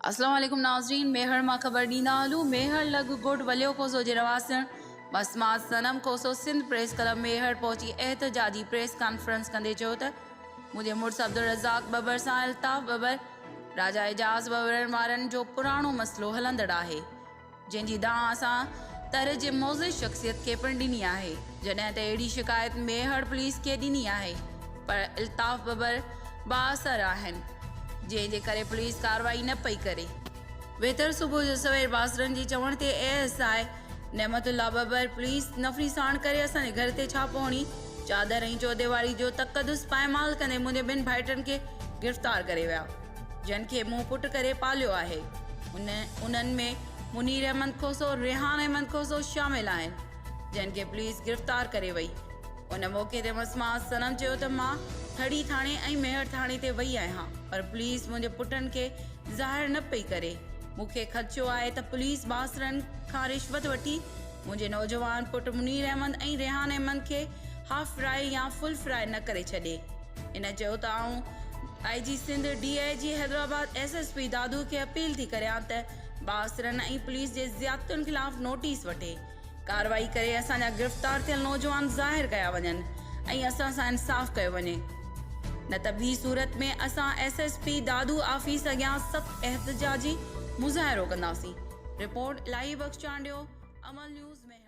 अस्सलाम वालेकुम नाज़रीन, मेहर मां ख़बर ॾींदा हलूं। मेहर लॻ गुड वलियो कोसो जे रवासण मसमात सनम कोसो सिंध प्रेस क्लब मेहर पहुची एहतजाजी प्रेस कॉन्फ्रेंस कंदे चयो त मुंहिंजे मुड़ुस अब्दुल रज़ाक बबर सां अल्ताफ़ बबर राजा एजाज़ बबरनि वारनि जो पुराणो मसइलो हलंदड़ आहे, जंहिंजी दांह असां तर जे मोज़िज़ शख़्सियत खे पिणु ॾिनी आहे, जॾहिं त अहिड़ी शिकायत मेहर पुलिस खे ॾिनी आहे, पर अल्ताफ़ बबर बाअसर आहिनि, जंहिंजे करे पुलिस कार्रवाई न पई करे। वेतर सुबुह जो सवेर बासरनि जी चवण ते ASI नेमतुल्ला बबर पुलिस नफ़री साण करे असांजे घर ते छापो हणी चादर ऐं चौदेवारी जो तक़दुस पायमाल कंदे मुंहिंजे ॿिनि भाइटनि खे गिरफ़्तार करे विया, जिन खे मूं पुटु करे पालियो आहे। उन्हनि में मुनीर अहमद खोसो, रेहान अहमद खोसो शामिल आहिनि, जिन खे पुलिस गिरफ़्तार करे वई। उन मौक़े ते मसमात सनम चयो त मां थड़ी थाणे ऐं मेहर थाणे ते वई आहियां, पर पुलिस मुंहिंजे पुटनि खे ज़ाहिर न पई करे। मूंखे ख़दशो आहे त पुलिस बासरनि खां रिश्वत वठी मुंहिंजे नौजवान पुटु मुनीर अहमद ऐं रेहान अहमद खे हाफ फ्राई या फुल फ्राई न करे छॾे। इन चयो त आऊं IG Sindh DIG Hyderabad SSP दादू खे अपील थी करियां त बासरनि ऐं पुलिस जे ज़ियादतुनि ख़िलाफ़ नोटिस वठे, कार्रवाई करे असांजा गिरफ़्तार थियल नौजवान ज़ाहिर कया वञनि ऐं असां सां इंसाफ़ कयो वञे, न त ॿी सूरत में असां SSP दादू ऑफिस अॻियां सख़्त एहतजाजी मुज़ाहिरो कंदासीं। रिपोर्ट इलाही बख़्श चांडियो, अमल न्यूज़ में।